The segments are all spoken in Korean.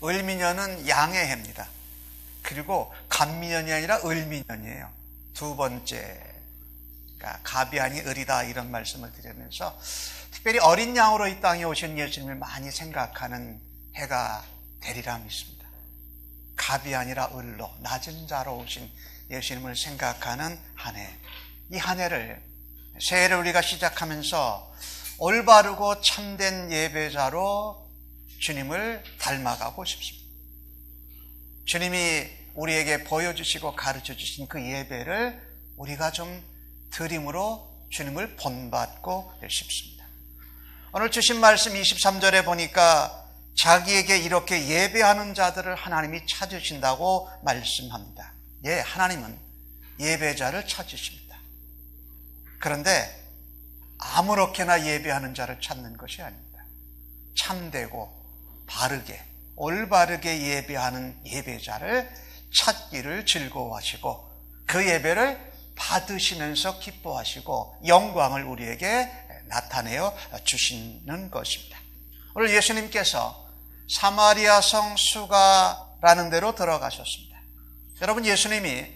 을미년은 양의 해입니다. 그리고 갑미년이 아니라 을미년이에요. 두 번째, 그러니까 갑이 아니 을이다, 이런 말씀을 드리면서 특별히 어린 양으로 이 땅에 오신 예수님을 많이 생각하는 해가 되리라 믿습니다. 갑이 아니라 을로 낮은 자로 오신 예수님을 생각하는 한 해. 이 한 해를, 새해를 우리가 시작하면서 올바르고 참된 예배자로 주님을 닮아가고 싶습니다. 주님이 우리에게 보여주시고 가르쳐주신 그 예배를 우리가 좀 드림으로 주님을 본받고 싶습니다. 오늘 주신 말씀 23절에 보니까 자기에게 이렇게 예배하는 자들을 하나님이 찾으신다고 말씀합니다. 예, 하나님은 예배자를 찾으십니다. 그런데 아무렇게나 예배하는 자를 찾는 것이 아닙니다. 참되고 바르게, 올바르게 예배하는 예배자를 찾기를 즐거워하시고 그 예배를 받으시면서 기뻐하시고 영광을 우리에게 나타내어 주시는 것입니다. 오늘 예수님께서 사마리아 성 수가라는 데로 들어가셨습니다. 여러분, 예수님이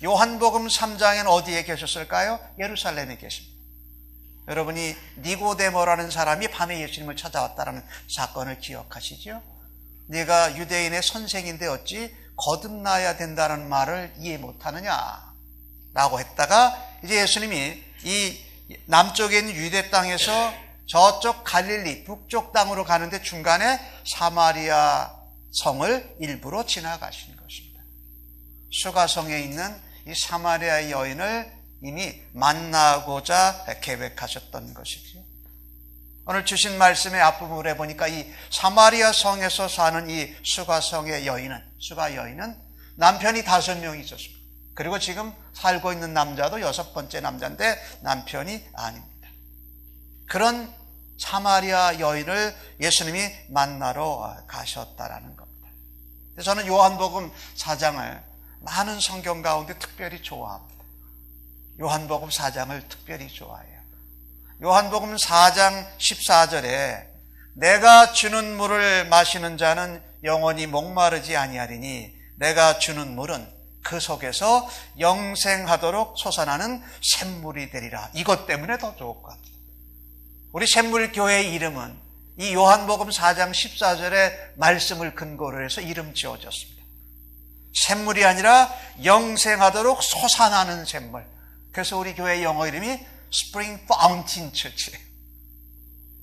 요한복음 3장엔 어디에 계셨을까요? 예루살렘에 계십니다. 여러분이 니고데모라는 사람이 밤에 예수님을 찾아왔다는 사건을 기억하시죠? 네가 유대인의 선생인데 어찌 거듭나야 된다는 말을 이해 못하느냐 라고 했다가 이제 예수님이 이 남쪽에 있는 유대 땅에서 저쪽 갈릴리 북쪽 땅으로 가는데 중간에 사마리아 성을 일부러 지나가신 것입니다. 수가성에 있는 이 사마리아 여인을 이미 만나고자 계획하셨던 것이죠. 오늘 주신 말씀의 앞부분에 보니까 이 사마리아 성에서 사는 이 수가 여인은 남편이 5명이 있었습니다. 그리고 지금 살고 있는 남자도 6번째 남자인데 남편이 아닙니다. 그런 사마리아 여인을 예수님이 만나러 가셨다라는 겁니다. 그래서 저는 요한복음 4장을 많은 성경 가운데 특별히 좋아합니다. 요한복음 4장을 특별히 좋아해요. 요한복음 4장 14절에 내가 주는 물을 마시는 자는 영원히 목마르지 아니하리니 내가 주는 물은 그 속에서 영생하도록 솟아나는 샘물이 되리라. 이것 때문에 더 좋을 것 같아요. 우리 샘물교회의 이름은 이 요한복음 4장 14절의 말씀을 근거로 해서 이름 지어졌습니다. 샘물이 아니라 영생하도록 솟아나는 샘물. 그래서 우리 교회 영어 이름이 Spring Fountain Church예요.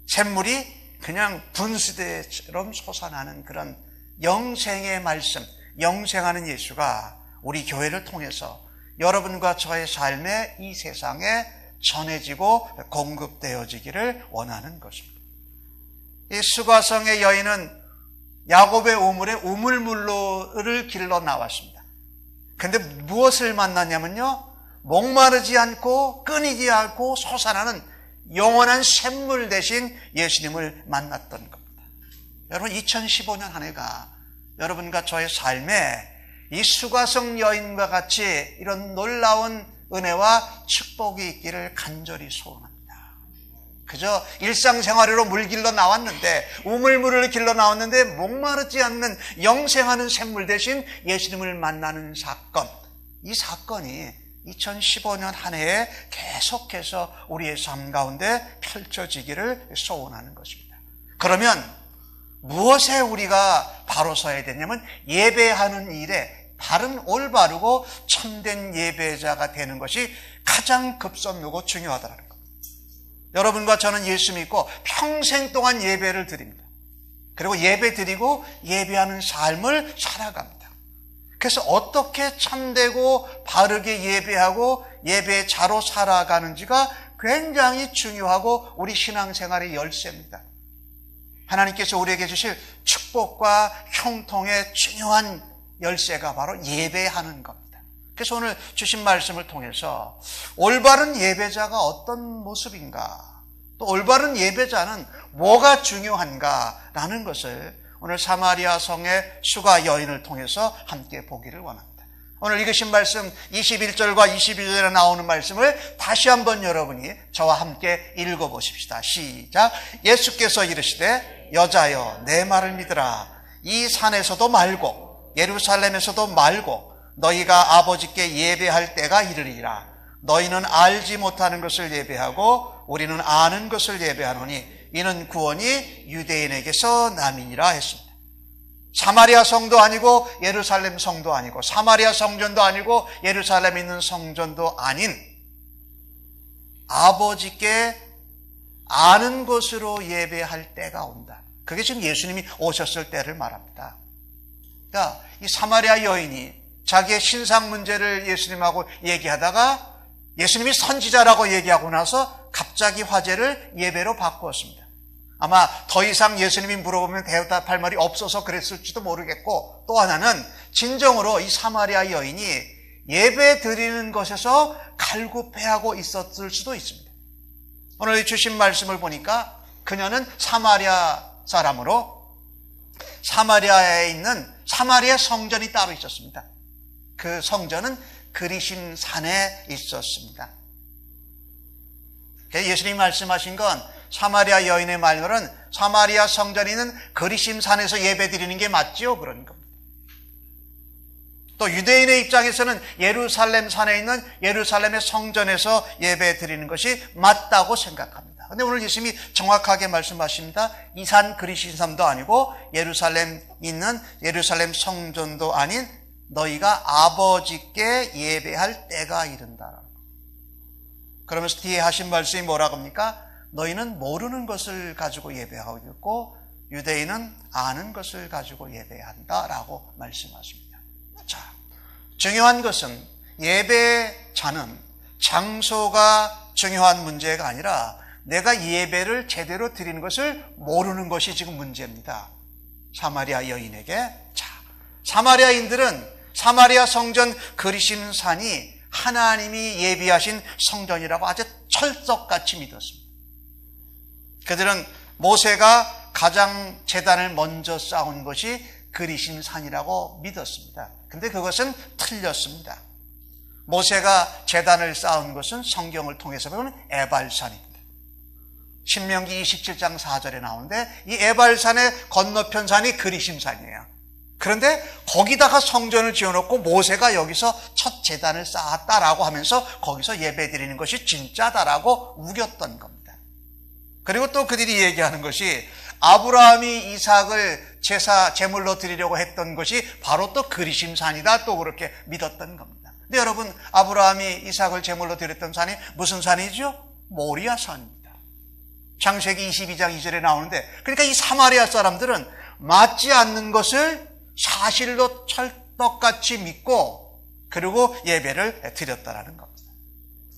샘물이 그냥 분수대처럼 솟아나는 그런 영생의 말씀, 영생하는 예수가 우리 교회를 통해서 여러분과 저의 삶에 이 세상에 전해지고 공급되어지기를 원하는 것입니다. 이 수가성의 여인은 야곱의 우물에 우물물로를 길러 나왔습니다. 그런데 무엇을 만났냐면요, 목마르지 않고 끊이지 않고 솟아나는 영원한 샘물 대신 예수님을 만났던 겁니다. 여러분, 2015년 한 해가 여러분과 저의 삶에 이 수가성 여인과 같이 이런 놀라운 은혜와 축복이 있기를 간절히 소원합니다. 그저 일상생활으로 물 길러 나왔는데, 우물물을 길러 나왔는데 목마르지 않는 영생하는 샘물 대신 예수님을 만나는 사건, 이 사건이 2015년 한 해에 계속해서 우리의 삶 가운데 펼쳐지기를 소원하는 것입니다. 그러면 무엇에 우리가 바로 서야 되냐면 예배하는 일에 바른 올바르고 참된 예배자가 되는 것이 가장 급선무고 중요하다는 겁니다. 여러분과 저는 예수 믿고 평생 동안 예배를 드립니다. 그리고 예배 드리고 예배하는 삶을 살아갑니다. 그래서 어떻게 참되고 바르게 예배하고 예배자로 살아가는지가 굉장히 중요하고 우리 신앙생활의 열쇠입니다. 하나님께서 우리에게 주실 축복과 형통의 중요한 열쇠가 바로 예배하는 겁니다. 그래서 오늘 주신 말씀을 통해서 올바른 예배자가 어떤 모습인가, 또 올바른 예배자는 뭐가 중요한가라는 것을 오늘 사마리아 성의 수가 여인을 통해서 함께 보기를 원합니다. 오늘 읽으신 말씀 21절과 22절에 나오는 말씀을 다시 한번 여러분이 저와 함께 읽어보십시다. 시작. 예수께서 이르시되 여자여 내 말을 믿으라. 이 산에서도 말고 예루살렘에서도 말고 너희가 아버지께 예배할 때가 이르리라. 너희는 알지 못하는 것을 예배하고 우리는 아는 것을 예배하노니 이는 구원이 유대인에게서 남이니라 했습니다. 사마리아 성도 아니고 예루살렘 성도 아니고 사마리아 성전도 아니고 예루살렘에 있는 성전도 아닌 아버지께 아는 것으로 예배할 때가 온다. 그게 지금 예수님이 오셨을 때를 말합니다. 그러니까 이 사마리아 여인이 자기의 신상 문제를 예수님하고 얘기하다가 예수님이 선지자라고 얘기하고 나서 갑자기 화제를 예배로 바꾸었습니다. 아마 더 이상 예수님이 물어보면 대답할 말이 없어서 그랬을지도 모르겠고, 또 하나는 진정으로 이 사마리아 여인이 예배 드리는 것에서 갈급해하고 있었을 수도 있습니다. 오늘 주신 말씀을 보니까 그녀는 사마리아 사람으로 사마리아에 있는 사마리아 성전이 따로 있었습니다. 그 성전은 그리심 산에 있었습니다. 예수님이 말씀하신 건 사마리아 여인의 말로는 사마리아 성전이 있는 그리심 산에서 예배 드리는 게 맞지요? 그런 겁니다. 또 유대인의 입장에서는 예루살렘 산에 있는 예루살렘의 성전에서 예배 드리는 것이 맞다고 생각합니다. 그런데 오늘 예수님이 정확하게 말씀하십니다. 이 산 그리심 산도 아니고 예루살렘 있는 예루살렘 성전도 아닌 너희가 아버지께 예배할 때가 이른다. 그러면서 뒤에 하신 말씀이 뭐라고 합니까? 너희는 모르는 것을 가지고 예배하고 있고 유대인은 아는 것을 가지고 예배한다라고 말씀하십니다. 자, 중요한 것은 예배자는 장소가 중요한 문제가 아니라 내가 예배를 제대로 드리는 것을 모르는 것이 지금 문제입니다. 사마리아 여인에게. 자, 사마리아인들은 사마리아 성전 그리심 산이 하나님이 예비하신 성전이라고 아주 철석같이 믿었습니다. 그들은 모세가 가장 제단을 먼저 쌓은 것이 그리심 산이라고 믿었습니다. 근데 그것은 틀렸습니다. 모세가 제단을 쌓은 것은 성경을 통해서 보면 에발산입니다. 신명기 27장 4절에 나오는데 이 에발산의 건너편 산이 그리심 산이에요. 그런데 거기다가 성전을 지어놓고 모세가 여기서 첫 제단을 쌓았다라고 하면서 거기서 예배 드리는 것이 진짜다라고 우겼던 겁니다. 그리고 또 그들이 얘기하는 것이 아브라함이 이삭을 제물로 드리려고 했던 것이 바로 또 그리심산이다, 또 그렇게 믿었던 겁니다. 근데 여러분, 아브라함이 이삭을 제물로 드렸던 산이 무슨 산이죠? 모리아산입니다. 창세기 22장 2절에 나오는데, 그러니까 이 사마리아 사람들은 맞지 않는 것을 사실로 찰떡같이 믿고 그리고 예배를 드렸다라는 겁니다.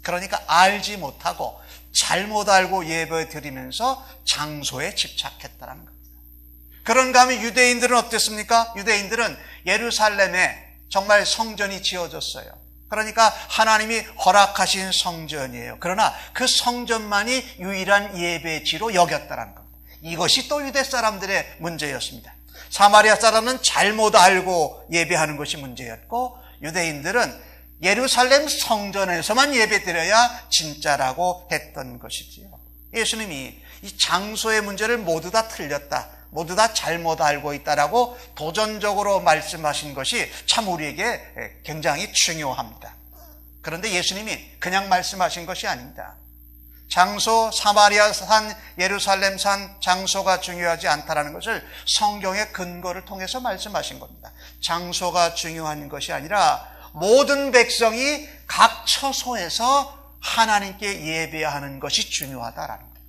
그러니까 알지 못하고 잘못 알고 예배 드리면서 장소에 집착했다라는 겁니다. 그런가 하면 유대인들은 어땠습니까? 유대인들은 예루살렘에 정말 성전이 지어졌어요. 그러니까 하나님이 허락하신 성전이에요. 그러나 그 성전만이 유일한 예배지로 여겼다라는 겁니다. 이것이 또 유대 사람들의 문제였습니다. 사마리아 사람은 잘못 알고 예배하는 것이 문제였고 유대인들은 예루살렘 성전에서만 예배드려야 진짜라고 했던 것이지요. 예수님이 이 장소의 문제를 모두 다 틀렸다, 모두 다 잘못 알고 있다라고 도전적으로 말씀하신 것이 참 우리에게 굉장히 중요합니다. 그런데 예수님이 그냥 말씀하신 것이 아닙니다. 장소, 사마리아 산, 예루살렘 산, 장소가 중요하지 않다라는 것을 성경의 근거를 통해서 말씀하신 겁니다. 장소가 중요한 것이 아니라 모든 백성이 각 처소에서 하나님께 예배하는 것이 중요하다라는 거예요.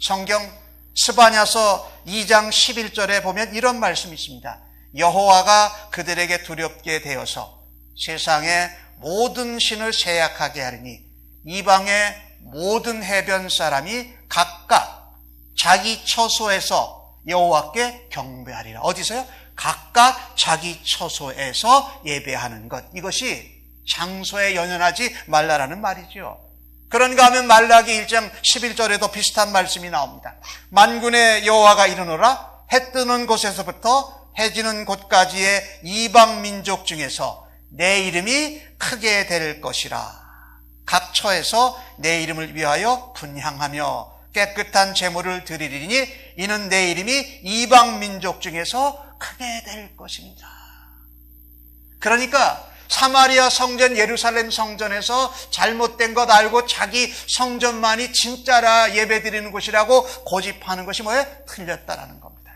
성경 스바냐서 2장 11절에 보면 이런 말씀이 있습니다. 여호와가 그들에게 두렵게 되어서 세상의 모든 신을 세약하게 하리니 이방의 모든 해변 사람이 각각 자기 처소에서 여호와께 경배하리라. 어디서요? 각각 자기 처소에서 예배하는 것. 이것이 장소에 연연하지 말라라는 말이죠. 그런가 하면 말라기 1장 11절에도 비슷한 말씀이 나옵니다. 만군의 여호와가 이르노라 해 뜨는 곳에서부터 해 지는 곳까지의 이방 민족 중에서 내 이름이 크게 될 것이라. 각 처에서 내 이름을 위하여 분향하며 깨끗한 제물을 드리리니 이는 내 이름이 이방 민족 중에서 크게 될 것입니다. 그러니까 사마리아 성전, 예루살렘 성전에서 잘못된 것 알고 자기 성전만이 진짜라 예배드리는 곳이라고 고집하는 것이 뭐예요? 틀렸다라는 겁니다.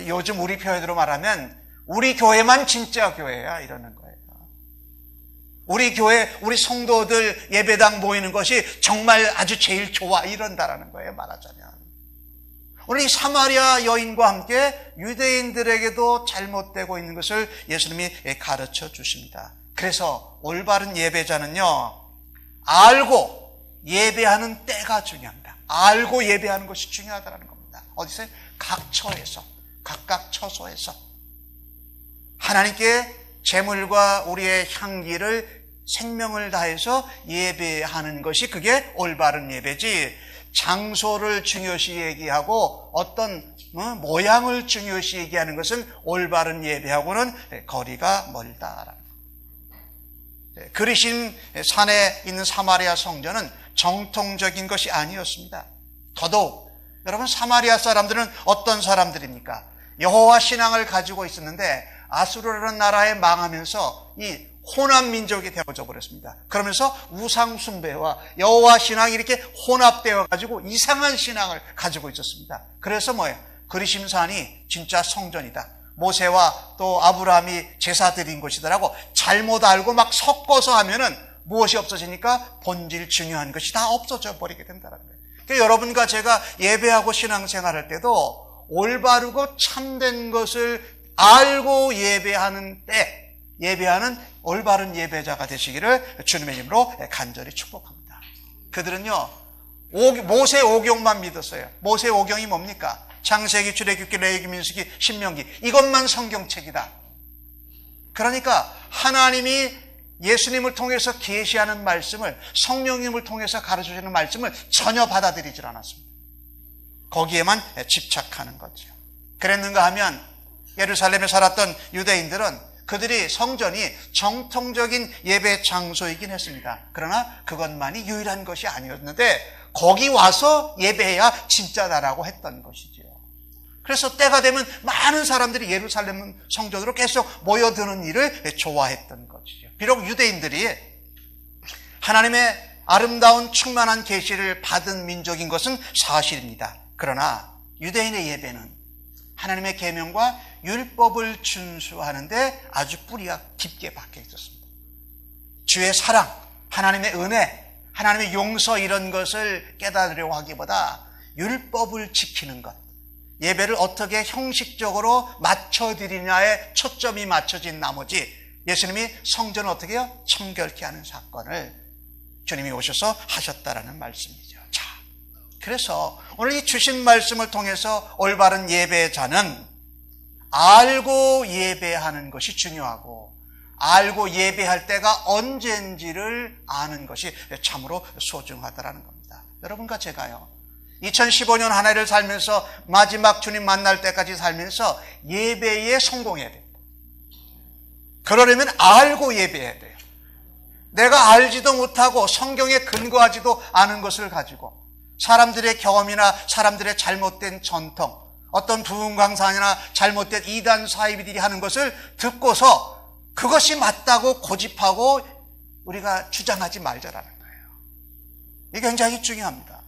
요즘 우리 표현으로 말하면 우리 교회만 진짜 교회야 이러는 거예요. 우리 교회, 우리 성도들 예배당 모이는 것이 정말 아주 제일 좋아 이런다라는 거예요, 말하자면. 오늘 이 사마리아 여인과 함께 유대인들에게도 잘못되고 있는 것을 예수님이 가르쳐 주십니다. 그래서 올바른 예배자는요, 알고 예배하는 때가 중요합니다. 알고 예배하는 것이 중요하다는 겁니다. 어디서요? 각 처에서, 각각 처소에서 하나님께 제물과 우리의 향기를 생명을 다해서 예배하는 것이 그게 올바른 예배지, 장소를 중요시 얘기하고 어떤 모양을 중요시 얘기하는 것은 올바른 예배하고는 거리가 멀다라는 거예요. 그리심 산에 있는 사마리아 성전은 정통적인 것이 아니었습니다. 더더욱 여러분, 사마리아 사람들은 어떤 사람들입니까? 여호와 신앙을 가지고 있었는데 아수르라는 나라에 망하면서 이 혼합 민족이 되어져 버렸습니다. 그러면서 우상 숭배와 여호와 신앙이 이렇게 혼합되어 가지고 이상한 신앙을 가지고 있었습니다. 그래서 뭐예요? 그리심산이 진짜 성전이다, 모세와 또 아브라함이 제사 드린 곳이다라고 잘못 알고 막 섞어서 하면은 무엇이 없어지니까 본질 중요한 것이 다 없어져 버리게 된다는 거예요. 그러니까 여러분과 제가 예배하고 신앙생활할 때도 올바르고 참된 것을 알고 예배하는 때, 예배하는 올바른 예배자가 되시기를 주님의 이름으로 간절히 축복합니다. 그들은요, 모세 오경만 믿었어요. 모세 오경이 뭡니까? 창세기, 출애굽기, 레위기, 민수기, 신명기, 이것만 성경책이다. 그러니까 하나님이 예수님을 통해서 계시하는 말씀을, 성령님을 통해서 가르쳐주는 말씀을 전혀 받아들이질 않았습니다. 거기에만 집착하는 거죠. 그랬는가 하면 예루살렘에 살았던 유대인들은 그들이 성전이 정통적인 예배 장소이긴 했습니다. 그러나 그것만이 유일한 것이 아니었는데 거기 와서 예배해야 진짜다라고 했던 것이죠. 그래서 때가 되면 많은 사람들이 예루살렘 성전으로 계속 모여드는 일을 좋아했던 것이죠. 비록 유대인들이 하나님의 아름다운 충만한 계시를 받은 민족인 것은 사실입니다. 그러나 유대인의 예배는 하나님의 계명과 율법을 준수하는데 아주 뿌리가 깊게 박혀 있었습니다. 주의 사랑, 하나님의 은혜, 하나님의 용서, 이런 것을 깨달으려고 하기보다 율법을 지키는 것, 예배를 어떻게 형식적으로 맞춰드리냐에 초점이 맞춰진 나머지 예수님이 성전을 어떻게 해요? 청결케 하는 사건을 주님이 오셔서 하셨다라는 말씀이죠. 자, 그래서 오늘 이 주신 말씀을 통해서 올바른 예배자는 알고 예배하는 것이 중요하고, 알고 예배할 때가 언제인지를 아는 것이 참으로 소중하다라는 겁니다. 여러분과 제가요, 2015년 한 해를 살면서 마지막 주님 만날 때까지 살면서 예배에 성공해야 돼요. 그러려면 알고 예배해야 돼요. 내가 알지도 못하고 성경에 근거하지도 않은 것을 가지고 사람들의 경험이나 사람들의 잘못된 전통, 어떤 부흥 강사나 잘못된 이단 사이비들이 하는 것을 듣고서 그것이 맞다고 고집하고 우리가 주장하지 말자라는 거예요. 이게 굉장히 중요합니다.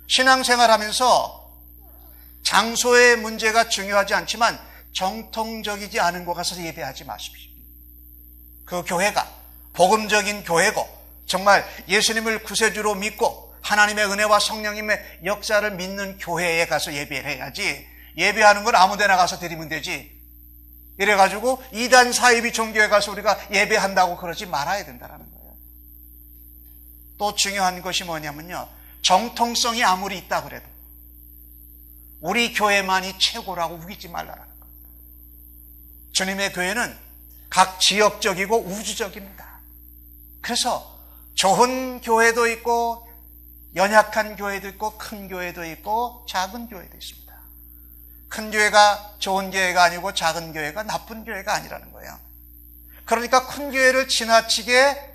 신앙생활하면서 장소의 문제가 중요하지 않지만 정통적이지 않은 곳 가서 예배하지 마십시오. 그 교회가 복음적인 교회고 정말 예수님을 구세주로 믿고 하나님의 은혜와 성령님의 역사를 믿는 교회에 가서 예배를 해야지, 예배하는 건 아무 데나 가서 드리면 되지, 이래가지고 이단 사이비 종교에 가서 우리가 예배한다고 그러지 말아야 된다는 거예요. 또 중요한 것이 뭐냐면요, 정통성이 아무리 있다 그래도 우리 교회만이 최고라고 우기지 말라는 거예요. 주님의 교회는 각 지역적이고 우주적입니다. 그래서 좋은 교회도 있고 연약한 교회도 있고 큰 교회도 있고 작은 교회도 있습니다. 큰 교회가 좋은 교회가 아니고 작은 교회가 나쁜 교회가 아니라는 거예요. 그러니까 큰 교회를 지나치게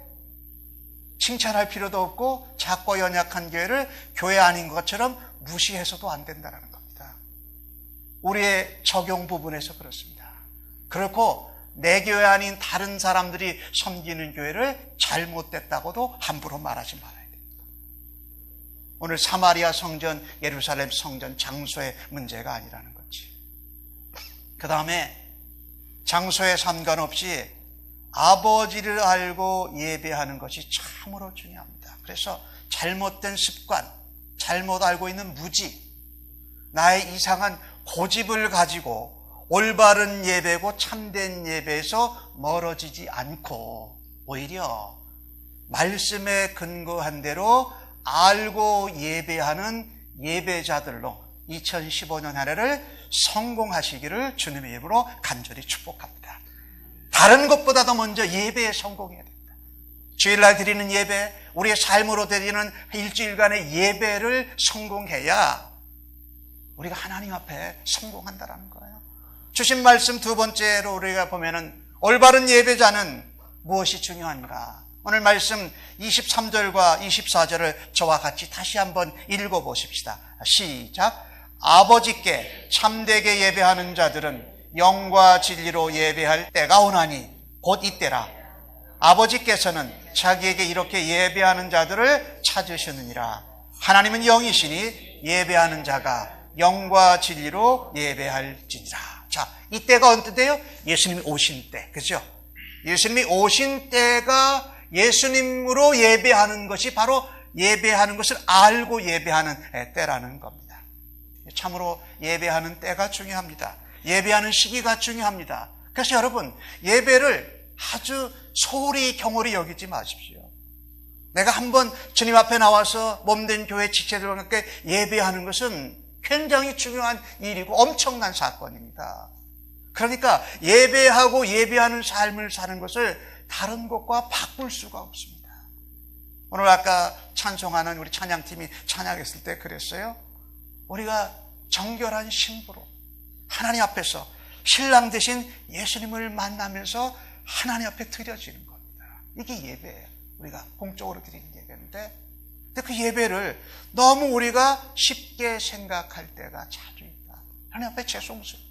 칭찬할 필요도 없고 작고 연약한 교회를 교회 아닌 것처럼 무시해서도 안 된다는 겁니다. 우리의 적용 부분에서 그렇습니다. 그렇고 내 교회 아닌 다른 사람들이 섬기는 교회를 잘못됐다고도 함부로 말하지 말아야 됩니다. 오늘 사마리아 성전, 예루살렘 성전 장소의 문제가 아니라는 거지. 그 다음에 장소에 상관없이 아버지를 알고 예배하는 것이 참으로 중요합니다. 그래서 잘못된 습관, 잘못 알고 있는 무지, 나의 이상한 고집을 가지고 올바른 예배고 참된 예배에서 멀어지지 않고 오히려 말씀에 근거한 대로 알고 예배하는 예배자들로 2015년 한 해를 성공하시기를 주님의 이름으로 간절히 축복합니다. 다른 것보다도 먼저 예배에 성공해야 됩니다. 주일날 드리는 예배, 우리의 삶으로 드리는 일주일간의 예배를 성공해야 우리가 하나님 앞에 성공한다는 거예요. 주신 말씀 두 번째로 우리가 보면은 올바른 예배자는 무엇이 중요한가? 오늘 말씀 23절과 24절을 저와 같이 다시 한번 읽어보십시다. 시작. 아버지께 참되게 예배하는 자들은 영과 진리로 예배할 때가 오나니 곧 이때라. 아버지께서는 자기에게 이렇게 예배하는 자들을 찾으시느니라. 하나님은 영이시니 예배하는 자가 영과 진리로 예배할지니라. 자, 이때가 언제예요? 예수님이 오신 때, 그죠? 예수님이 오신 때가 예수님으로 예배하는 것이 바로 예배하는 것을 알고 예배하는 때라는 겁니다. 참으로 예배하는 때가 중요합니다. 예배하는 시기가 중요합니다. 그래서 여러분, 예배를 아주 소홀히 경홀히 여기지 마십시오. 내가 한번 주님 앞에 나와서 몸된 교회 지체들과 함께 예배하는 것은 굉장히 중요한 일이고 엄청난 사건입니다. 그러니까 예배하고 예배하는 삶을 사는 것을 다른 것과 바꿀 수가 없습니다. 오늘 아까 찬송하는 우리 찬양팀이 찬양했을 때 그랬어요. 우리가 정결한 신부로 하나님 앞에서 신랑 되신 예수님을 만나면서 하나님 앞에 드려지는 겁니다. 이게 예배예요. 우리가 공적으로 드리는 예배인데, 근데 그 예배를 너무 우리가 쉽게 생각할 때가 자주 있다. 하나님 앞에 죄송스러워.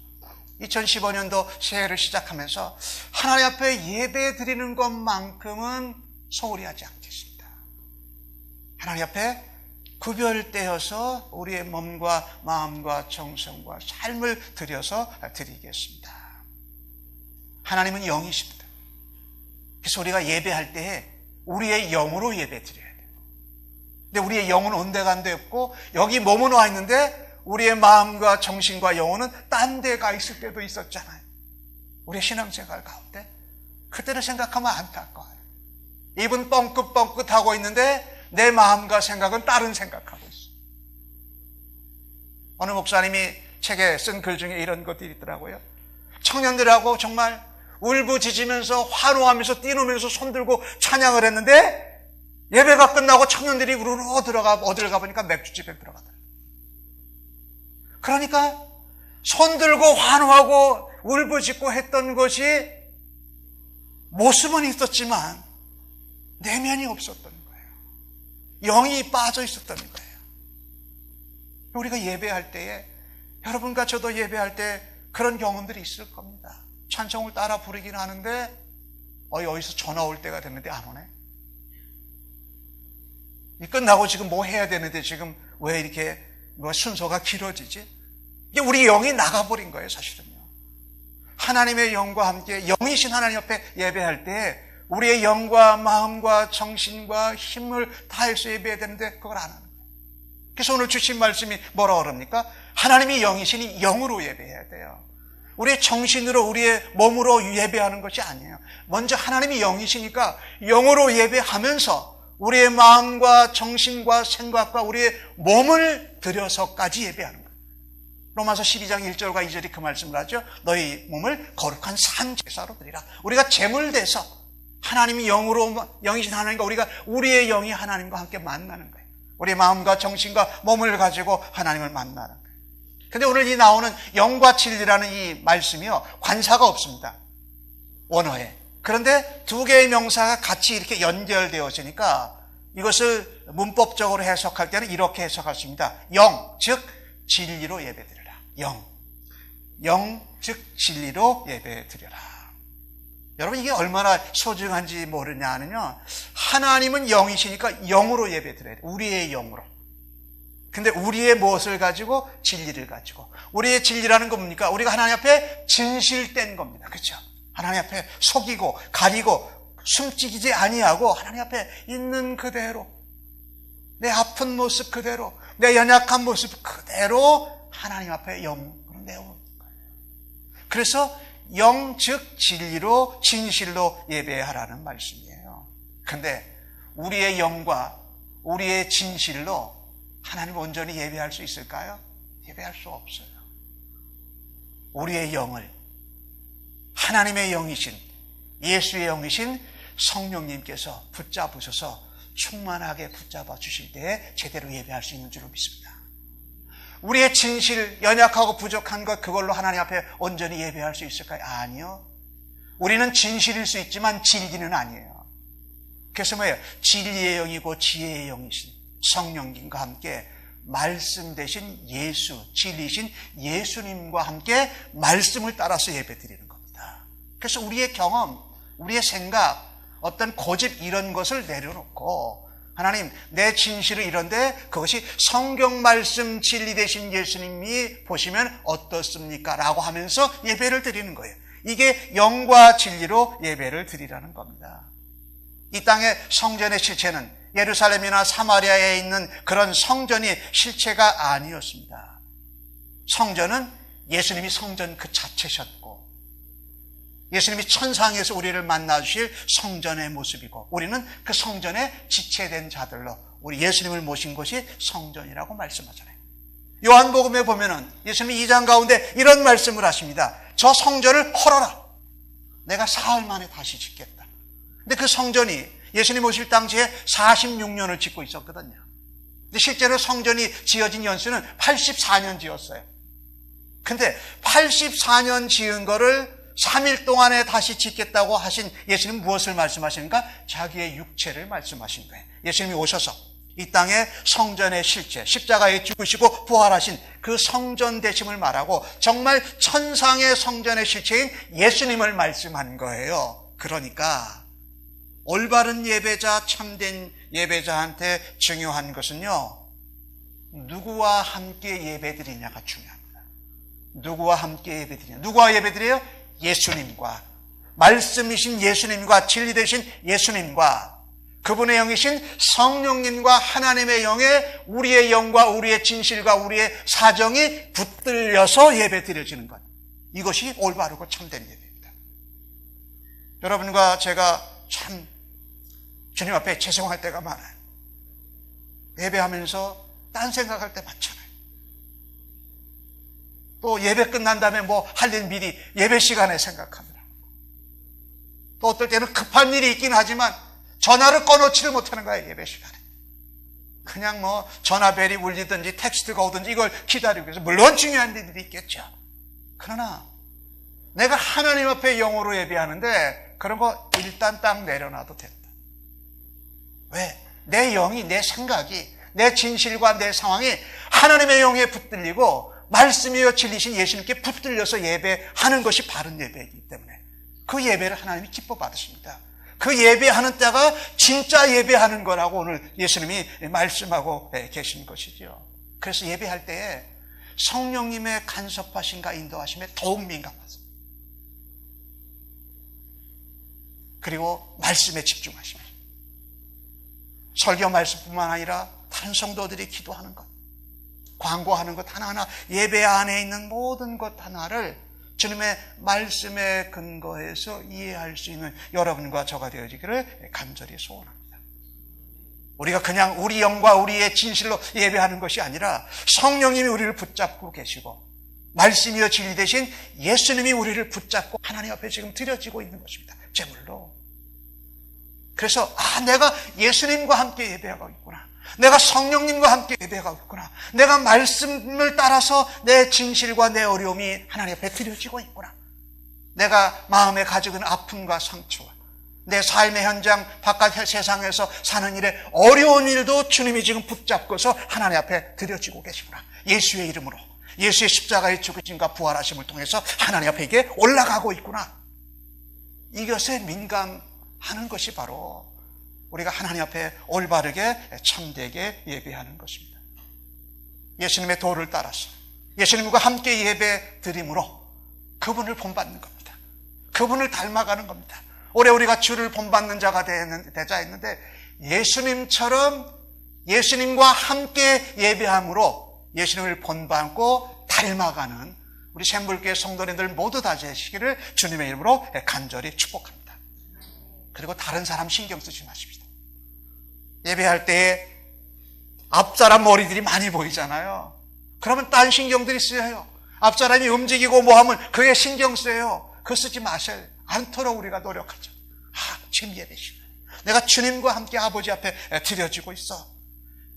2015년도 새해를 시작하면서 하나님 앞에 예배 드리는 것만큼은 소홀히 하지 않겠습니다. 하나님 앞에 구별되어서 우리의 몸과 마음과 정성과 삶을 들여서 드리겠습니다. 하나님은 영이십니다. 그래서 우리가 예배할 때에 우리의 영으로 예배 드려야 돼요. 근데 우리의 영은 온데간데 없고 여기 몸은 와 있는데 우리의 마음과 정신과 영혼은 딴 데 가 있을 때도 있었잖아요. 우리의 신앙생활 가운데. 그때를 생각하면 안타까워요. 입은 뻥긋뻥긋하고 있는데 내 마음과 생각은 다른 생각하고 있어요. 어느 목사님이 책에 쓴 글 중에 이런 것들이 있더라고요. 청년들하고 정말 울부짖으면서 환호하면서 뛰노면서 손들고 찬양을 했는데 예배가 끝나고 청년들이 우르르 어디를 가보니까 맥주집에 들어가더라고요. 그러니까 손들고 환호하고 울부짖고 했던 것이 모습은 있었지만 내면이 없었던 거예요. 영이 빠져 있었던 거예요. 우리가 예배할 때에 여러분과 저도 예배할 때 그런 경험들이 있을 겁니다. 찬송을 따라 부르긴 하는데 어디서 전화 올 때가 됐는데 안 오네. 이 끝나고 지금 뭐 해야 되는데 지금 왜 이렇게 순서가 길어지지? 이게 우리 영이 나가버린 거예요, 사실은요. 하나님의 영과 함께 영이신 하나님 옆에 예배할 때 우리의 영과 마음과 정신과 힘을 다해서 예배해야 되는데 그걸 안 하는 거예요. 그래서 오늘 주신 말씀이 뭐라고 그럽니까? 하나님이 영이시니 영으로 예배해야 돼요. 우리의 정신으로 우리의 몸으로 예배하는 것이 아니에요. 먼저 하나님이 영이시니까 영으로 예배하면서 우리의 마음과 정신과 생각과 우리의 몸을 들여서까지 예배하는 거예요. 로마서 12장 1절과 2절이 그 말씀을 하죠. 너희 몸을 거룩한 산 제사로 드리라. 우리가 제물돼서 하나님이 영으로 영이신 하나님과 우리가 우리의 영이 하나님과 함께 만나는 거예요. 우리 마음과 정신과 몸을 가지고 하나님을 만나는 거예요. 근데 오늘 이 나오는 영과 진리라는 이 말씀이요, 관사가 없습니다, 원어에. 그런데 두 개의 명사가 같이 이렇게 연결되어지니까 이것을 문법적으로 해석할 때는 이렇게 해석할 수 있습니다. 영, 즉 진리로 예배드려라. 영, 즉 진리로 예배드려라. 여러분, 이게 얼마나 소중한지 모르냐면요, 하나님은 영이시니까 영으로 예배드려야 돼요. 우리의 영으로. 근데 우리의 무엇을 가지고? 진리를 가지고. 우리의 진리라는 건 뭡니까? 우리가 하나님 앞에 진실된 겁니다. 그렇죠? 하나님 앞에 속이고 가리고 숨기지 아니하고 하나님 앞에 있는 그대로, 내 아픈 모습 그대로, 내 연약한 모습 그대로 하나님 앞에 영으로 내오는 거예요. 그래서 영, 즉 진리로, 진실로 예배하라는 말씀이에요. 근데 우리의 영과 우리의 진실로 하나님을 온전히 예배할 수 있을까요? 예배할 수 없어요. 우리의 영을 하나님의 영이신, 예수의 영이신 성령님께서 붙잡으셔서 충만하게 붙잡아 주실 때에 제대로 예배할 수 있는 줄로 믿습니다. 우리의 진실, 연약하고 부족한 것, 그걸로 하나님 앞에 온전히 예배할 수 있을까요? 아니요. 우리는 진실일 수 있지만 진리는 아니에요. 그래서 뭐예요? 진리의 영이고 지혜의 영이신 성령님과 함께 말씀 대신 예수, 진리신 예수님과 함께 말씀을 따라서 예배드리는 겁니다. 그래서 우리의 경험, 우리의 생각, 어떤 고집 이런 것을 내려놓고 하나님, 내 진실은 이런데 그것이 성경 말씀 진리 되신 예수님이 보시면 어떻습니까? 라고 하면서 예배를 드리는 거예요. 이게 영과 진리로 예배를 드리라는 겁니다. 이 땅의 성전의 실체는 예루살렘이나 사마리아에 있는 그런 성전이 실체가 아니었습니다. 성전은 예수님이 성전 그 자체셨고, 예수님이 천상에서 우리를 만나주실 성전의 모습이고, 우리는 그 성전에 지체된 자들로 우리 예수님을 모신 곳이 성전이라고 말씀하잖아요. 요한복음에 보면은 예수님이 2장 가운데 이런 말씀을 하십니다. 저 성전을 헐어라. 내가 사흘 만에 다시 짓겠다. 근데 그 성전이 예수님 오실 당시에 46년을 짓고 있었거든요. 근데 실제로 성전이 지어진 연수는 84년 지었어요. 근데 84년 지은 거를 3일 동안에 다시 짓겠다고 하신 예수님 무엇을 말씀하십니까? 자기의 육체를 말씀하신 거예요. 예수님이 오셔서 이 땅에 성전의 실체, 십자가에 죽으시고 부활하신 그 성전 되심을 말하고 정말 천상의 성전의 실체인 예수님을 말씀한 거예요. 그러니까 올바른 예배자, 참된 예배자한테 중요한 것은요, 누구와 함께 예배드리냐가 중요합니다. 누구와 함께 예배드리냐. 누구와 예배드려요? 예수님과, 말씀이신 예수님과, 진리 되신 예수님과, 그분의 영이신 성령님과 하나님의 영에 우리의 영과 우리의 진실과 우리의 사정이 붙들려서 예배 드려지는 것, 이것이 올바르고 참된 예배입니다. 여러분과 제가 참 주님 앞에 죄송할 때가 많아요. 예배하면서 딴 생각할 때 많잖아요. 또 예배 끝난 다음에 뭐 할 일 미리 예배 시간에 생각합니다. 또 어떨 때는 급한 일이 있긴 하지만 전화를 꺼놓지를 못하는 거예요. 예배 시간에 그냥 뭐 전화벨이 울리든지 텍스트가 오든지 이걸 기다리고 있어요. 물론 중요한 일들이 있겠죠. 그러나 내가 하나님 앞에 영으로 예배하는데 그런 거 일단 딱 내려놔도 된다. 왜? 내 영이, 내 생각이, 내 진실과 내 상황이 하나님의 영에 붙들리고 말씀이여 진리신 예수님께 붙들려서 예배하는 것이 바른 예배이기 때문에 그 예배를 하나님이 기뻐 받으십니다. 그 예배하는 때가 진짜 예배하는 거라고 오늘 예수님이 말씀하고 계신 것이죠. 그래서 예배할 때에 성령님의 간섭하심과 인도하심에 더욱 민감하세요. 그리고 말씀에 집중하십니다. 설교 말씀뿐만 아니라 다른 성도들이 기도하는 것, 광고하는 것 하나하나, 예배 안에 있는 모든 것 하나를 주님의 말씀에 근거해서 이해할 수 있는 여러분과 저가 되어지기를 간절히 소원합니다. 우리가 그냥 우리 영과 우리의 진실로 예배하는 것이 아니라 성령님이 우리를 붙잡고 계시고 말씀이여 진리 되신 예수님이 우리를 붙잡고 하나님 앞에 지금 드려지고 있는 것입니다. 제물로. 그래서 내가 예수님과 함께 예배하고 있구나. 내가 성령님과 함께 예배하고 있구나. 내가 말씀을 따라서 내 진실과 내 어려움이 하나님 앞에 드려지고 있구나. 내가 마음에 가지고 있는 아픔과 상처와 내 삶의 현장 바깥 세상에서 사는 일에 어려운 일도 주님이 지금 붙잡고서 하나님 앞에 드려지고 계시구나. 예수의 이름으로, 예수의 십자가의 죽으심과 부활하심을 통해서 하나님 앞에 이게 올라가고 있구나. 이것에 민감하는 것이 바로 우리가 하나님 앞에 올바르게 참되게 예배하는 것입니다. 예수님의 도를 따라서 예수님과 함께 예배 드림으로 그분을 본받는 겁니다. 그분을 닮아가는 겁니다. 올해 우리가 주를 본받는 자가 되자 했는데 예수님처럼 예수님과 함께 예배함으로 예수님을 본받고 닮아가는 우리 샘물교회 성도님들 모두 다 되시기를 주님의 이름으로 간절히 축복합니다. 그리고 다른 사람 신경 쓰지 마십시다. 예배할 때에 앞사람 머리들이 많이 보이잖아요. 그러면 딴 신경들이 쓰여요. 앞사람이 움직이고 뭐하면 그게 신경 쓰여요. 그거 쓰지 마세요. 않도록 우리가 노력하죠. 지금 예배 시간 내가 주님과 함께 아버지 앞에 드려지고 있어.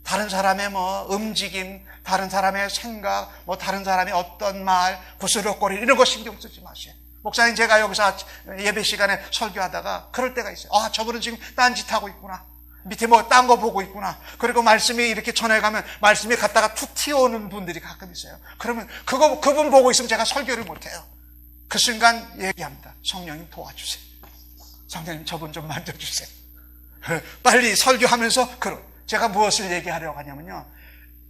다른 사람의 움직임, 다른 사람의 생각, 다른 사람의 어떤 말, 부스럭거리 이런 거 신경 쓰지 마세요. 목사님, 제가 여기서 예배 시간에 설교하다가 그럴 때가 있어요. 저분은 지금 딴짓하고 있구나. 밑에 딴 거 보고 있구나. 그리고 말씀이 이렇게 전해가면 말씀이 갔다가 툭 튀어오는 분들이 가끔 있어요. 그러면 그분 보고 있으면 제가 설교를 못해요. 그 순간 얘기합니다. 성령님 도와주세요. 성령님 저분 좀 만져주세요. 빨리 설교하면서 제가 무엇을 얘기하려고 하냐면요.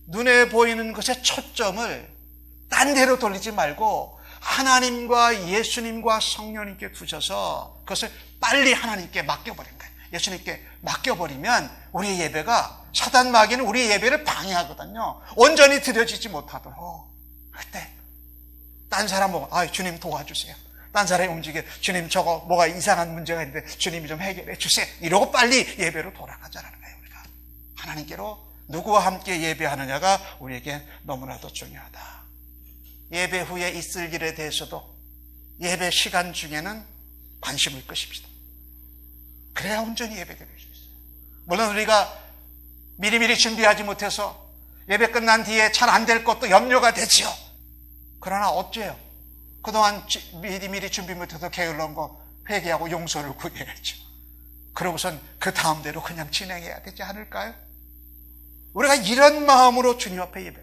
눈에 보이는 것의 초점을 딴 데로 돌리지 말고 하나님과 예수님과 성령님께 두셔서 그것을 빨리 하나님께 맡겨버린 거예요. 예수님께 맡겨버리면 우리의 예배가 사단 마귀는 우리의 예배를 방해하거든요. 온전히 드려지지 못하도록. 그때 딴 사람 보고 주님 도와주세요. 딴 사람이 움직여 주님 저거 뭐가 이상한 문제가 있는데 주님이 좀 해결해 주세요. 이러고 빨리 예배로 돌아가자라는 거예요. 우리가 하나님께로 누구와 함께 예배하느냐가 우리에게 너무나도 중요하다. 예배 후에 있을 일에 대해서도 예배 시간 중에는 관심을 끄십시다. 그래야 온전히 예배드릴 수 있어요. 물론 우리가 미리미리 준비하지 못해서 예배 끝난 뒤에 잘 안 될 것도 염려가 되지요. 그러나 어째요? 그동안 미리미리 준비 못해서 게을러온 거 회개하고 용서를 구해야죠. 그러고선 그 다음대로 그냥 진행해야 되지 않을까요? 우리가 이런 마음으로 주님 앞에 예배,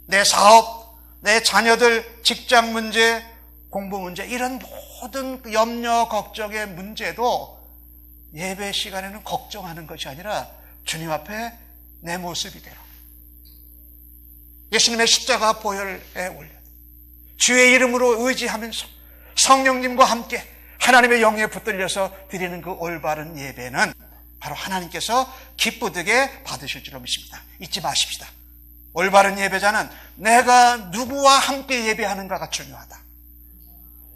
내 사업, 내 자녀들 직장 문제, 공부 문제 이런 모든 염려, 걱정의 문제도 예배 시간에는 걱정하는 것이 아니라 주님 앞에 내 모습이대로 예수님의 십자가 보혈에 올려 주의 이름으로 의지하면서 성령님과 함께 하나님의 영에 붙들려서 드리는 그 올바른 예배는 바로 하나님께서 기쁘게 받으실 줄로 믿습니다. 잊지 마십시다. 올바른 예배자는 내가 누구와 함께 예배하는가가 중요하다.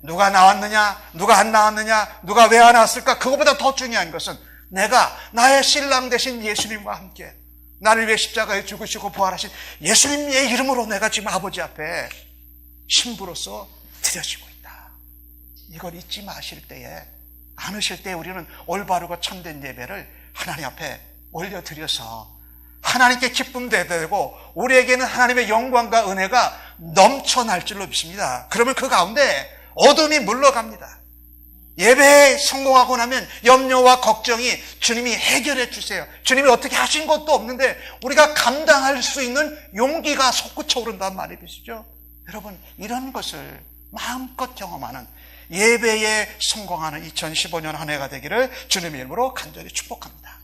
누가 나왔느냐, 누가 안 나왔느냐, 누가 왜 안 왔을까, 그거보다 더 중요한 것은 내가 나의 신랑 되신 예수님과 함께 나를 위해 십자가에 죽으시고 부활하신 예수님의 이름으로 내가 지금 아버지 앞에 신부로서 드려지고 있다. 이걸 잊지 마실 때에, 않으실 때에 우리는 올바르고 참된 예배를 하나님 앞에 올려드려서 하나님께 기쁨 되고 우리에게는 하나님의 영광과 은혜가 넘쳐날 줄로 믿습니다. 그러면 그 가운데 어둠이 물러갑니다. 예배에 성공하고 나면 염려와 걱정이 주님이 해결해 주세요. 주님이 어떻게 하신 것도 없는데 우리가 감당할 수 있는 용기가 솟구쳐 오른다는 말이 되시죠. 여러분, 이런 것을 마음껏 경험하는 예배에 성공하는 2015년 한 해가 되기를 주님의 이름으로 간절히 축복합니다.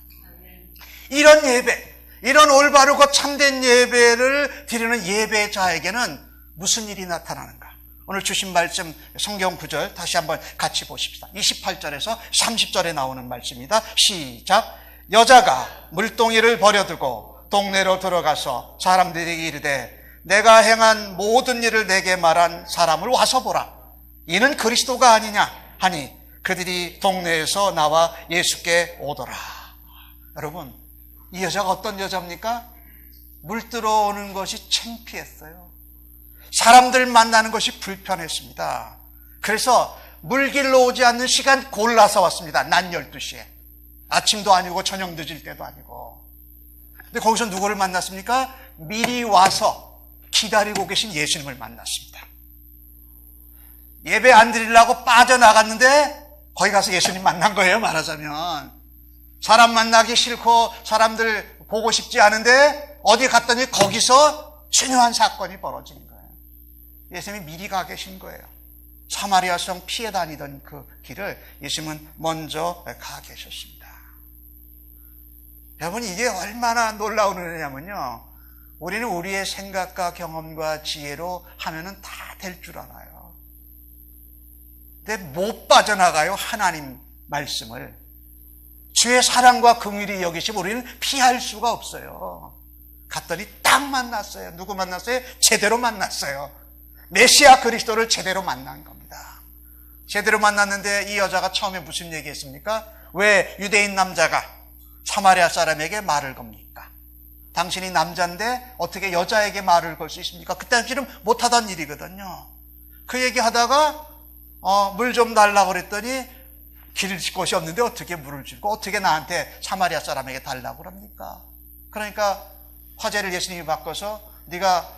이런 예배, 이런 올바르고 참된 예배를 드리는 예배자에게는 무슨 일이 나타나는가? 오늘 주신 말씀 성경 구절 다시 한번 같이 보십시다. 28절에서 30절에 나오는 말씀입니다. 시작. 여자가 물동이를 버려두고 동네로 들어가서 사람들에게 이르되 내가 행한 모든 일을 내게 말한 사람을 와서 보라. 이는 그리스도가 아니냐 하니 그들이 동네에서 나와 예수께 오더라. 여러분, 이 여자가 어떤 여자입니까? 물 들어오는 것이 창피했어요. 사람들 만나는 것이 불편했습니다. 그래서 물길로 오지 않는 시간 골라서 왔습니다. 낮 12시에. 아침도 아니고 저녁 늦을 때도 아니고. 근데 거기서 누구를 만났습니까? 미리 와서 기다리고 계신 예수님을 만났습니다. 예배 안 드리려고 빠져나갔는데 거기 가서 예수님 만난 거예요, 말하자면. 사람 만나기 싫고 사람들 보고 싶지 않은데 어디 갔더니 거기서 중요한 사건이 벌어진 거예요. 예수님이 미리 가 계신 거예요. 사마리아성 피해 다니던 그 길을 예수님은 먼저 가 계셨습니다. 여러분, 이게 얼마나 놀라운 은혜냐면요, 우리는 우리의 생각과 경험과 지혜로 하면은 다 될 줄 알아요. 근데 못 빠져나가요, 하나님 말씀을. 주의 사랑과 긍휼이 여기시면 우리는 피할 수가 없어요. 갔더니 딱 만났어요. 누구 만났어요? 제대로 만났어요. 메시아 그리스도를 제대로 만난 겁니다. 제대로 만났는데 이 여자가 처음에 무슨 얘기했습니까? 왜 유대인 남자가 사마리아 사람에게 말을 겁니까? 당신이 남자인데 어떻게 여자에게 말을 걸 수 있습니까? 그때 당시는 못하던 일이거든요. 그 얘기하다가 물 좀 달라고 그랬더니 기를 곳이 없는데 어떻게 물을 주고 어떻게 나한테 사마리아 사람에게 달라고 그럽니까? 그러니까 화제를 예수님이 바꿔서 네가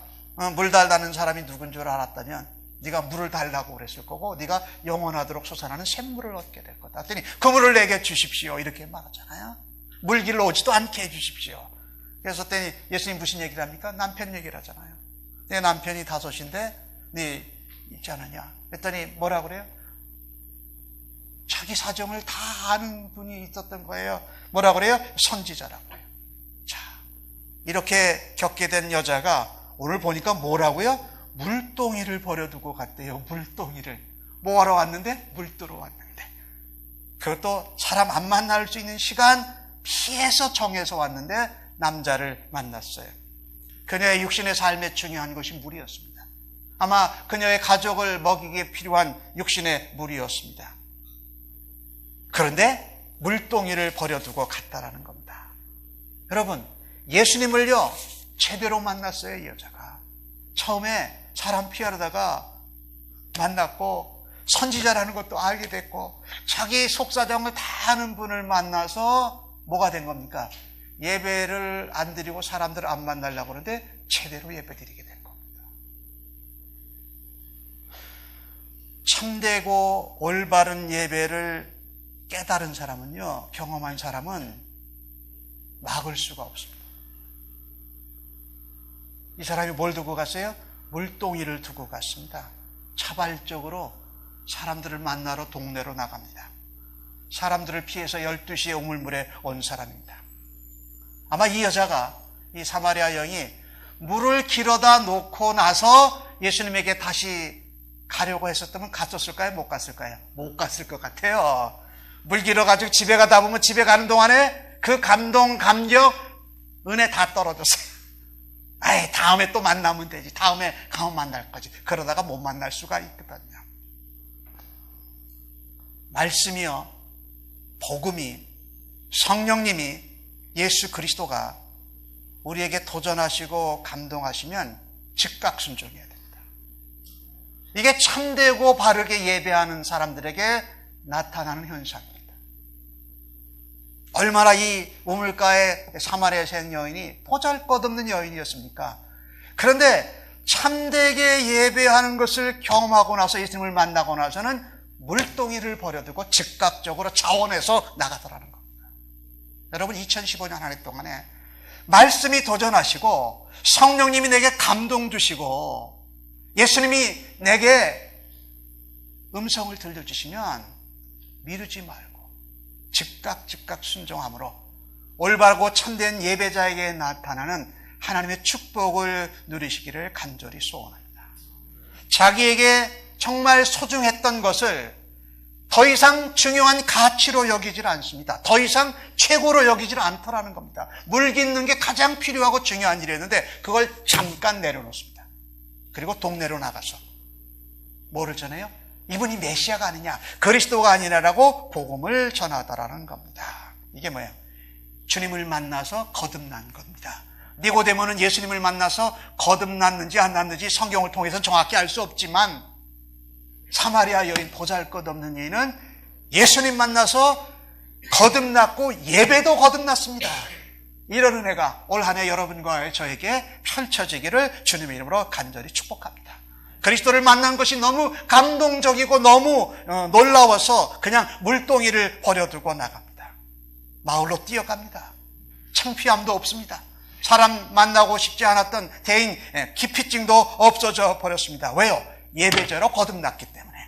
물 달라는 사람이 누군 줄 알았다면 네가 물을 달라고 그랬을 거고 네가 영원하도록 솟아나는 샘물을 얻게 될 거다. 그랬더니 그 물을 내게 주십시오, 이렇게 말하잖아요. 물길로 오지도 않게 해주십시오. 그래서 그랬더니 예수님 무슨 얘기를 합니까? 남편 얘기를 하잖아요. 내 남편이 다섯인데 네 있지 않느냐? 그랬더니 뭐라 그래요? 자기 사정을 다 아는 분이 있었던 거예요. 뭐라 그래요? 선지자라고 그래요. 자, 이렇게 겪게 된 여자가 오늘 보니까 뭐라고요? 물동이를 버려두고 갔대요. 물동이를. 뭐하러 왔는데? 물 뜨러 왔는데. 그것도 사람 안 만날 수 있는 시간 피해서 정해서 왔는데 남자를 만났어요. 그녀의 육신의 삶에 중요한 것이 물이었습니다. 아마 그녀의 가족을 먹이기에 필요한 육신의 물이었습니다. 그런데 물동이를 버려두고 갔다라는 겁니다. 여러분, 예수님을요 제대로 만났어요. 이 여자가 처음에 사람 피하려다가 만났고 선지자라는 것도 알게 됐고 자기 속사정을 다 아는 분을 만나서 뭐가 된 겁니까? 예배를 안 드리고 사람들을 안 만나려고 하는데 제대로 예배 드리게 된 겁니다. 참되고 올바른 예배를 깨달은 사람은요, 경험한 사람은 막을 수가 없습니다. 이 사람이 뭘 두고 갔어요? 물동이를 두고 갔습니다. 자발적으로 사람들을 만나러 동네로 나갑니다. 사람들을 피해서 12시에 우물물에 온 사람입니다. 아마 이 여자가, 이 사마리아 여인이 물을 길어다 놓고 나서 예수님에게 다시 가려고 했었다면 갔었을까요? 못 갔을까요? 못 갔을 것 같아요. 물 길어가지고 집에 가다 보면 집에 가는 동안에 그 감동, 감격, 은혜 다 떨어졌어요. 아이, 다음에 또 만나면 되지. 다음에 가면 만날 거지. 그러다가 못 만날 수가 있거든요. 말씀이요, 복음이, 성령님이, 예수 그리스도가 우리에게 도전하시고 감동하시면 즉각 순종해야 됩니다. 이게 참되고 바르게 예배하는 사람들에게 나타나는 현상입니다. 얼마나 이 우물가의 사마리아생 여인이 보잘것없는 여인이었습니까? 그런데 참되게 예배하는 것을 경험하고 나서 예수님을 만나고 나서는 물동이를 버려두고 즉각적으로 자원해서 나가더라는 겁니다. 여러분, 2015년 한 해 동안에 말씀이 도전하시고 성령님이 내게 감동 주시고 예수님이 내게 음성을 들려주시면 미루지 말고 즉각 순종함으로 올바르고 참된 예배자에게 나타나는 하나님의 축복을 누리시기를 간절히 소원합니다. 자기에게 정말 소중했던 것을 더 이상 중요한 가치로 여기질 않습니다. 더 이상 최고로 여기질 않더라는 겁니다. 물 깃는 게 가장 필요하고 중요한 일이었는데 그걸 잠깐 내려놓습니다. 그리고 동네로 나가서 뭐를 전해요? 이분이 메시아가 아니냐, 그리스도가 아니냐라고 복음을 전하더라는 겁니다. 이게 뭐예요? 주님을 만나서 거듭난 겁니다. 니고데모는 예수님을 만나서 거듭났는지 안 났는지 성경을 통해서 정확히 알 수 없지만 사마리아 여인, 보잘것없는 여인은 예수님 만나서 거듭났고 예배도 거듭났습니다. 이런 은혜가 올 한 해 여러분과 저에게 펼쳐지기를 주님의 이름으로 간절히 축복합니다. 그리스도를 만난 것이 너무 감동적이고 너무 놀라워서 그냥 물동이를 버려두고 나갑니다. 마을로 뛰어갑니다. 창피함도 없습니다. 사람 만나고 싶지 않았던 대인 기피증도 없어져 버렸습니다. 왜요? 예배자로 거듭났기 때문에.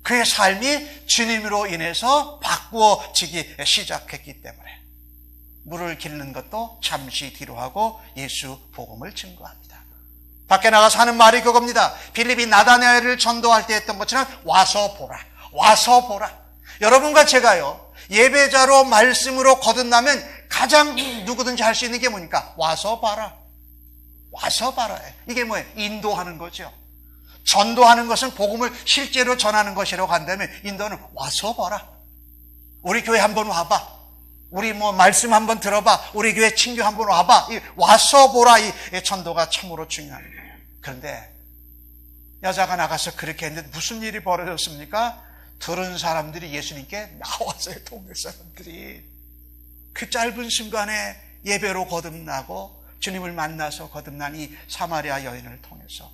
그의 삶이 주님으로 인해서 바꾸어지기 시작했기 때문에 물을 기르는 것도 잠시 뒤로 하고 예수 복음을 증거합니다. 밖에 나가서 하는 말이 그겁니다. 빌립이 나다나엘을 전도할 때 했던 것처럼 와서 보라. 와서 보라. 여러분과 제가요, 예배자로 말씀으로 거듭나면 가장 누구든지 할 수 있는 게 뭡니까? 와서 봐라. 와서 봐라. 이게 뭐예요? 인도하는 거죠. 전도하는 것은 복음을 실제로 전하는 것이라고 한다면 인도는 와서 봐라. 우리 교회 한번 와봐. 우리 말씀 한번 들어봐. 우리 교회 친교 한번 와봐. 와서 보라. 이 전도가 참으로 중요한 거예요. 그런데 여자가 나가서 그렇게 했는데 무슨 일이 벌어졌습니까? 들은 사람들이 예수님께 나왔어요. 동네 사람들이. 그 짧은 순간에 예배로 거듭나고 주님을 만나서 거듭난 이 사마리아 여인을 통해서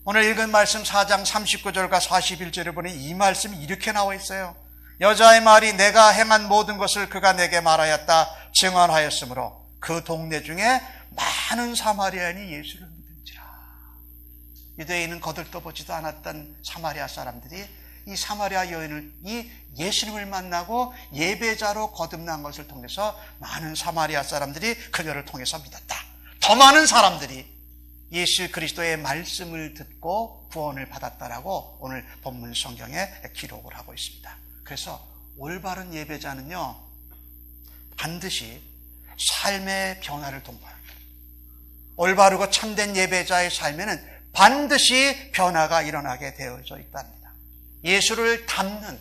오늘 읽은 말씀 4장 39절과 41절에 보니 이 말씀이 이렇게 나와 있어요. 여자의 말이 내가 행한 모든 것을 그가 내게 말하였다 증언하였으므로 그 동네 중에 많은 사마리아인이 예수를 믿은지라. 유대인은 거들떠보지도 않았던 사마리아 사람들이 이 사마리아 여인을 이 예수님을 만나고 예배자로 거듭난 것을 통해서 많은 사마리아 사람들이 그녀를 통해서 믿었다. 더 많은 사람들이 예수 그리스도의 말씀을 듣고 구원을 받았다라고 오늘 본문 성경에 기록을 하고 있습니다. 그래서 올바른 예배자는요, 반드시 삶의 변화를 동반합니다. 올바르고 참된 예배자의 삶에는 반드시 변화가 일어나게 되어져 있답니다. 예수를 닮는,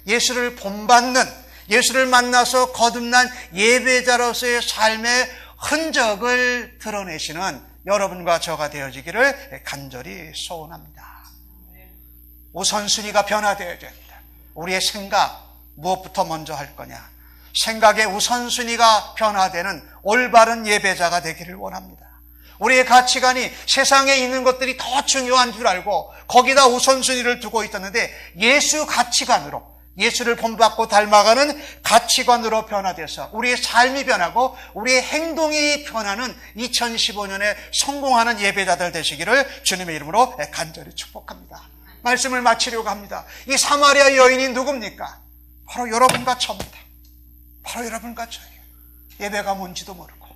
예수를 본받는, 예수를 만나서 거듭난 예배자로서의 삶의 흔적을 드러내시는 여러분과 저가 되어지기를 간절히 소원합니다. 우선순위가 변화되어야 됩니다. 우리의 생각, 무엇부터 먼저 할 거냐. 생각의 우선순위가 변화되는 올바른 예배자가 되기를 원합니다. 우리의 가치관이 세상에 있는 것들이 더 중요한 줄 알고 거기다 우선순위를 두고 있었는데 예수 가치관으로, 예수를 본받고 닮아가는 가치관으로 변화돼서 우리의 삶이 변하고 우리의 행동이 변하는 2015년에 성공하는 예배자들 되시기를 주님의 이름으로 간절히 축복합니다. 말씀을 마치려고 합니다. 이 사마리아 여인이 누굽니까? 바로 여러분과 저입니다. 바로 여러분과 저예요. 예배가 뭔지도 모르고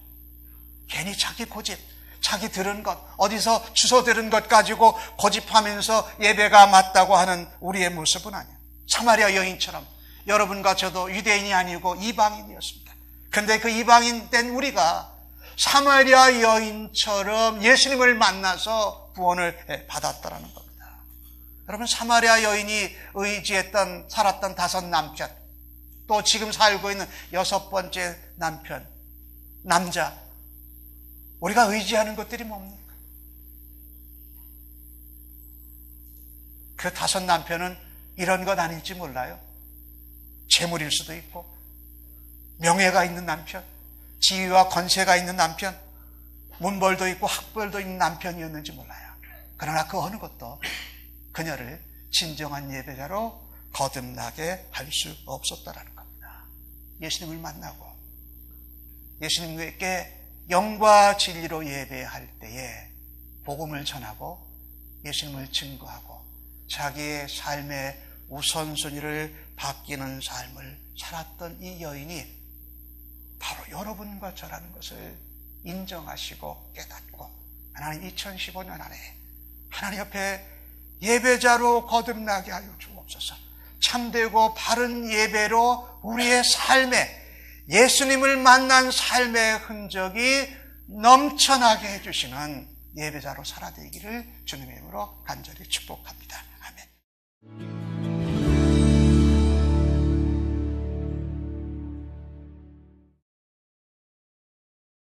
괜히 자기 고집, 자기 들은 것, 어디서 주워 들은 것 가지고 고집하면서 예배가 맞다고 하는 우리의 모습은 아니에요. 사마리아 여인처럼 여러분과 저도 유대인이 아니고 이방인이었습니다. 그런데 그 이방인 된 우리가 사마리아 여인처럼 예수님을 만나서 구원을 받았다라는 겁니다. 여러분, 사마리아 여인이 의지했던, 살았던 5 남편, 또 지금 살고 있는 6번째 남편, 남자, 우리가 의지하는 것들이 뭡니까? 그 5 남편은 이런 것 아닐지 몰라요. 재물일 수도 있고, 명예가 있는 남편, 지위와 권세가 있는 남편, 문벌도 있고 학벌도 있는 남편이었는지 몰라요. 그러나 그 어느 것도 그녀를 진정한 예배자로 거듭나게 할 수 없었다라는 겁니다. 예수님을 만나고 예수님께 영과 진리로 예배할 때에 복음을 전하고 예수님을 증거하고 자기의 삶의 우선순위를 바뀌는 삶을 살았던 이 여인이 바로 여러분과 저라는 것을 인정하시고 깨닫고 하나님 2015년 안에 하나님 옆에 예배자로 거듭나게 하여 주옵소서. 참되고 바른 예배로 우리의 삶에 예수님을 만난 삶의 흔적이 넘쳐나게 해주시는 예배자로 살아되기를 주님의 이름으로 간절히 축복합니다. 아멘.